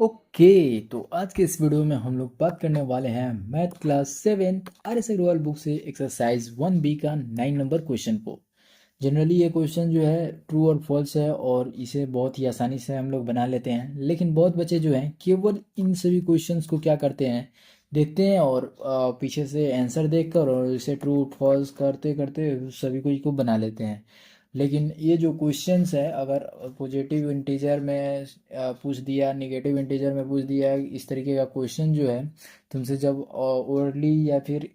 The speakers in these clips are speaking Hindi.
ओके, तो आज के इस वीडियो में हम लोग बात करने वाले हैं math class 7 R S Agarwal book से एक्सरसाइज 1B का 9 नंबर क्वेश्चन को। जनरली ये क्वेश्चन जो है ट्रू और फॉल्स है और इसे बहुत ही आसानी से हम लोग बना लेते हैं, लेकिन बहुत बच्चे जो हैं केवल इन सभी क्वेश्चंस को क्या करते हैं, देखते हैं और पीछे से आंसर देखकर और इसे ट्रू फॉल्स करते करते सभी कुछ को बना लेते हैं। लेकिन ये जो क्वेश्चंस है, अगर पॉजिटिव इंटीजर में पूछ दिया, निगेटिव इंटीजर में पूछ दिया, इस तरीके का क्वेश्चन जो है तुमसे जब ओरली या फिर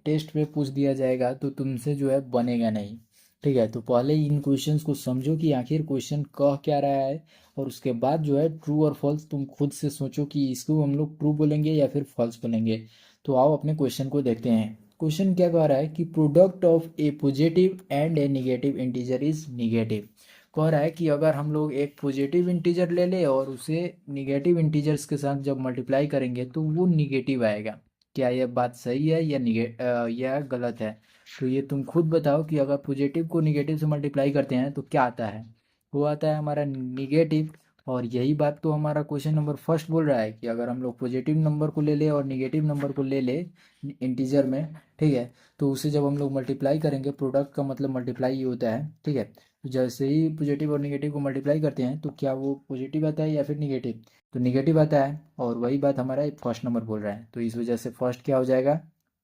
टेस्ट पे पूछ दिया जाएगा तो तुमसे जो है बनेगा नहीं। ठीक है, तो पहले इन क्वेश्चंस को समझो कि आखिर क्वेश्चन कह क्या रहा है, और उसके बाद जो है ट्रू और फॉल्स तुम खुद से सोचो कि इसको हम लोग ट्रू बोलेंगे या फिर फॉल्स बोलेंगे। तो आओ अपने क्वेश्चन को देखते हैं। क्वेश्चन क्या कह रहा है कि product of A positive and A negative integer is negative. कह रहा है कि अगर हम लोग एक पॉजिटिव इंटीजर ले ले और उसे निगेटिव इंटीजर्स के साथ जब मल्टीप्लाई करेंगे तो वो निगेटिव आएगा। क्या यह बात सही है या यह गलत है? तो ये तुम खुद बताओ कि अगर पॉजिटिव को निगेटिव से मल्टीप्लाई करते हैं तो क्या आता है। वो आता है हमारा निगेटिव। और यही बात तो हमारा क्वेश्चन नंबर फर्स्ट बोल रहा है कि अगर हम लोग पॉजिटिव नंबर को ले ले और निगेटिव नंबर को ले ले इंटीजर में, ठीक है, तो उसे जब हम लोग मल्टीप्लाई करेंगे, प्रोडक्ट का मतलब मल्टीप्लाई ही होता है, ठीक है, तो जैसे ही पॉजिटिव और निगेटिव को मल्टीप्लाई करते हैं तो क्या वो पॉजिटिव आता है या फिर निगेटिव? तो निगेटिव आता है, और वही बात हमारा फर्स्ट नंबर बोल रहा है, तो इस वजह से फर्स्ट क्या हो जाएगा,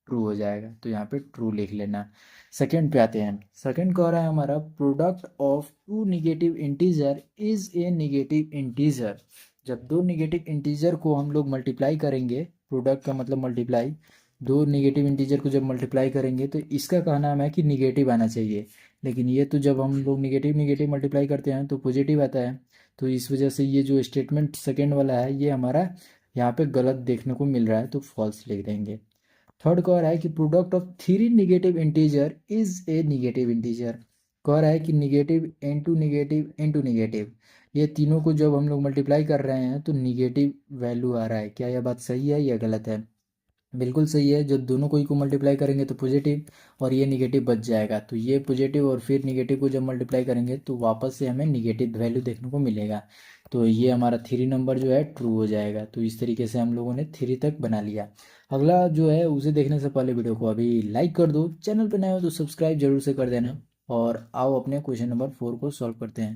ट्रू हो जाएगा। तो यहाँ पे ट्रू लिख लेना। सेकंड पे आते हैं। सेकंड कह रहा है हमारा product of two negative integer is a negative integer. जब दो निगेटिव इंटीजर को हम लोग मल्टीप्लाई करेंगे, प्रोडक्ट का मतलब मल्टीप्लाई, दो निगेटिव इंटीजर को जब मल्टीप्लाई करेंगे तो इसका कहना है कि निगेटिव आना चाहिए, लेकिन ये तो जब हम लोग निगेटिव निगेटिव मल्टीप्लाई करते हैं तो पॉजिटिव आता है। तो इस वजह से ये जो स्टेटमेंट सेकेंड वाला है ये हमारा यहाँ पे गलत देखने को मिल रहा है, तो फॉल्स लिख देंगे। थर्ड कह रहा है कि product of three negative integer is a negative integer. कह रहा है कि negative into negative into negative, ये तीनों को जब हम लोग मल्टीप्लाई कर रहे हैं तो निगेटिव वैल्यू आ रहा है। क्या यह बात सही है या गलत है? बिल्कुल सही है। जब दोनों को ही को मल्टीप्लाई करेंगे तो पॉजिटिव और ये निगेटिव बच जाएगा, तो ये पॉजिटिव और फिर निगेटिव को जब मल्टीप्लाई करेंगे तो वापस से हमें निगेटिव वैल्यू देखने को मिलेगा। तो ये हमारा थ्री नंबर जो है ट्रू हो जाएगा। तो इस तरीके से हम लोगों ने थ्री तक बना लिया। अगला जो है उसे देखने से पहले वीडियो को अभी लाइक कर दो, चैनल पर नए हो तो सब्सक्राइब जरूर से कर देना। और आओ अपने क्वेश्चन नंबर 4 को सॉल्व करते हैं।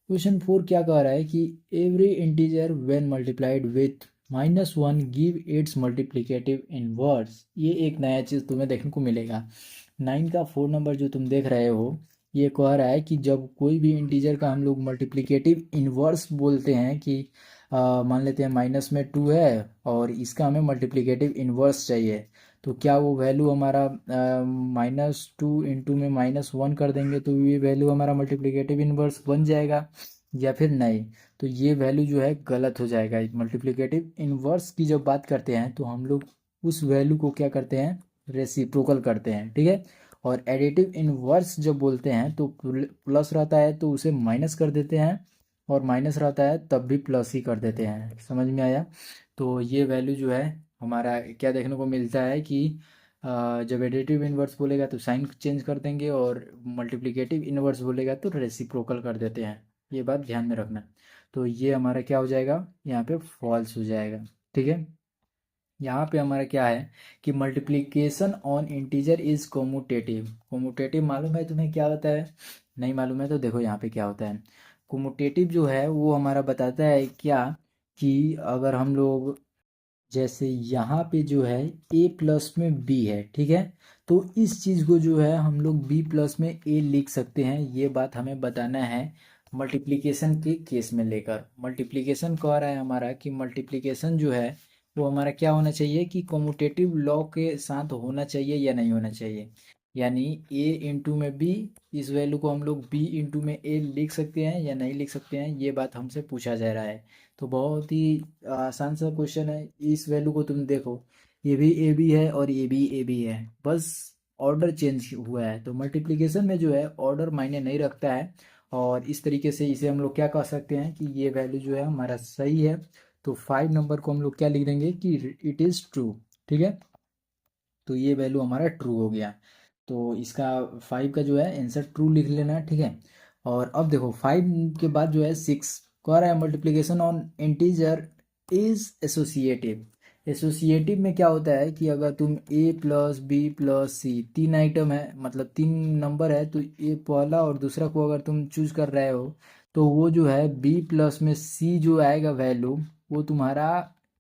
क्वेश्चन 4 क्या कह रहा है कि every integer when multiplied with -1 give its multiplicative inverse. ये एक नया चीज़ तुम्हें देखने को मिलेगा। 9 का 4 नंबर जो तुम देख रहे हो, ये कह रहा है कि जब कोई भी इंटीजर का हम लोग मल्टीप्लिकेटिव इनवर्स बोलते हैं कि मान लेते हैं माइनस में 2 है और इसका हमें मल्टीप्लिकेटिव इनवर्स चाहिए, तो क्या वो वैल्यू हमारा -2 इंटू में -1 कर देंगे तो ये वैल्यू हमारा मल्टीप्लिकेटिव इनवर्स बन जाएगा या फिर नहीं? तो ये वैल्यू जो है गलत हो जाएगा। मल्टीप्लिकेटिव इनवर्स की जब बात करते हैं तो हम लोग उस वैल्यू को क्या करते हैं, रेसिप्रोकल करते हैं, ठीक है। और एडिटिव इनवर्स जब बोलते हैं तो प्लस रहता है तो उसे माइनस कर देते हैं, और माइनस रहता है तब भी प्लस ही कर देते हैं। समझ में आया? तो ये वैल्यू जो है हमारा क्या देखने को मिलता है कि जब एडिटिव इनवर्स बोलेगा तो साइन चेंज कर देंगे, और मल्टीप्लिकेटिव इनवर्स बोलेगा तो रेसिप्रोकल कर देते हैं। ये बात ध्यान में रखना। तो ये हमारा क्या हो जाएगा, यहाँ पे फॉल्स हो जाएगा, ठीक है। यहाँ पे हमारा क्या है कि मल्टीप्लिकेशन ऑन इंटीजर इज कोमुटेटिव। कोमुटेटिव मालूम है तुम्हें क्या होता है? नहीं मालूम है तो देखो यहाँ पे क्या होता है। कोमुटेटिव जो है वो हमारा बताता है क्या, कि अगर हम लोग जैसे यहाँ पे जो है ए प्लस में बी है, ठीक है, तो इस चीज़ को जो है हम लोग बी प्लस में ए लिख सकते हैं। ये बात हमें बताना है मल्टीप्लिकेशन के केस में लेकर। मल्टीप्लिकेशन कह रहा है हमारा कि मल्टीप्लिकेशन जो है वो हमारा क्या होना चाहिए कि कॉम्यूटेटिव लॉ के साथ होना चाहिए या नहीं होना चाहिए। यानी ए इंटू में बी, इस वैल्यू को हम लोग बी इंटू में ए लिख सकते हैं या नहीं लिख सकते हैं, ये बात हमसे पूछा जा रहा है। तो बहुत ही आसान सा क्वेश्चन है। इस वैल्यू को तुम देखो, ये भी ए बी है और ये भी ए बी है, बस ऑर्डर चेंज हुआ है। तो मल्टीप्लिकेशन में जो है ऑर्डर मायने नहीं रखता है, और इस तरीके से इसे हम लोग क्या कह सकते हैं कि ये वैल्यू जो है हमारा सही है। तो 5 नंबर को हम लोग क्या लिख देंगे कि इट इज़ ट्रू, ठीक है। तो ये वैल्यू हमारा ट्रू हो गया। तो इसका 5 का जो है आंसर ट्रू लिख लेना, ठीक है। और अब देखो 5 के बाद जो है 6 कह रहा है multiplication on integer is associative. Associative में क्या होता है कि अगर तुम ए प्लस बी प्लस सी तीन आइटम है, मतलब तीन नंबर है, तो ए पहला और दूसरा को अगर तुम चूज कर रहे हो तो वो जो है बी प्लस में सी जो आएगा वैल्यू, वो तुम्हारा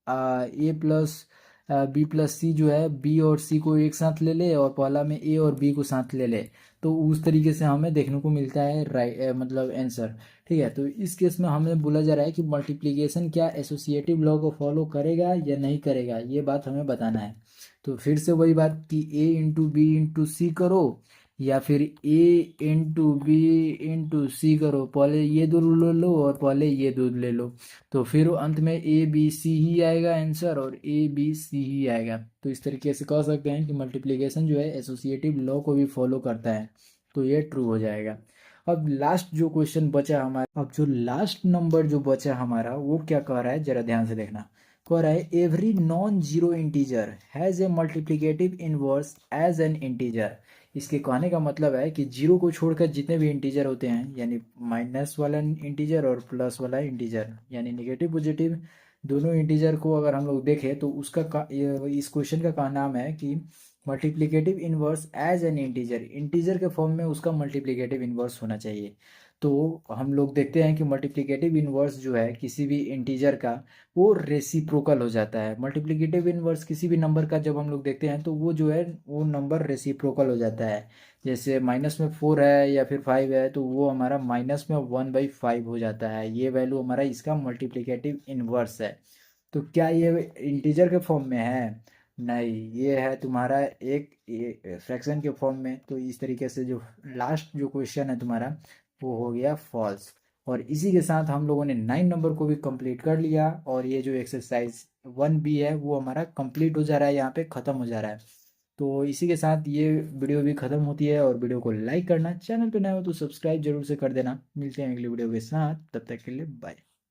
ए प्लस बी प्लस सी जो है बी और सी को एक साथ ले ले और पहला में ए और बी को साथ ले ले, तो उस तरीके से हमें देखने को मिलता है राइट, मतलब आंसर। ठीक है, तो इस केस में हमें बोला जा रहा है कि मल्टीप्लिकेशन क्या एसोसिएटिव लॉ को फॉलो करेगा या नहीं करेगा, ये बात हमें बताना है। तो फिर से वही बात कि ए इंटू बी इंटू सी करो या फिर ए इंटू बी इंटू सी करो, पहले ये दो ले लो और पहले ये दो ले लो, तो फिर अंत में ए बी सी ही आएगा आंसर और ए बी सी ही आएगा। तो इस तरीके से कह सकते हैं कि मल्टीप्लिकेशन जो है एसोसिएटिव लॉ को भी फॉलो करता है, तो ये ट्रू हो जाएगा। अब लास्ट जो क्वेश्चन बचा हमारा, अब जो लास्ट नंबर जो बचा हमारा वो क्या कह रहा है, जरा ध्यान से देखना। कह रहा है every non zero integer has a multiplicative inverse as an integer. इसके कहने का मतलब है कि जीरो को छोड़कर जितने भी इंटीजर होते हैं, यानी माइनस वाला इंटीजर और प्लस वाला इंटीजर, यानी नेगेटिव पॉजिटिव दोनों इंटीजर को अगर हम लोग देखें तो इस क्वेश्चन का नाम है कि multiplicative inverse as an integer, integer के फॉर्म में उसका मल्टीप्लिकेटिव इनवर्स होना चाहिए। तो हम लोग देखते हैं कि मल्टीप्लिकेटिव इनवर्स जो है किसी भी इंटीजर का वो रेसिप्रोकल हो जाता है। मल्टीप्लिकेटिव इनवर्स किसी भी नंबर का जब हम लोग देखते हैं तो वो जो है वो नंबर रेसिप्रोकल हो जाता है। जैसे माइनस में 4 है या फिर 5 है तो वो हमारा माइनस में 1/5 हो जाता है, ये वैल्यू हमारा इसका मल्टीप्लिकेटिव इनवर्स है। तो क्या ये इंटीजर के फॉर्म में है? नहीं, ये है तुम्हारा एक फ्रैक्शन के फॉर्म में। तो इस तरीके से जो लास्ट जो क्वेश्चन है तुम्हारा वो हो गया फॉल्स। और इसी के साथ हम लोगों ने 9 नंबर को भी कंप्लीट कर लिया और ये जो एक्सरसाइज 1B है वो हमारा कंप्लीट हो जा रहा है, यहाँ पे ख़त्म हो जा रहा है। तो इसी के साथ ये वीडियो भी ख़त्म होती है और वीडियो को लाइक करना, चैनल पे नए हो तो सब्सक्राइब जरूर से कर देना। मिलते हैं अगली वीडियो के साथ, तब तक के लिए बाय।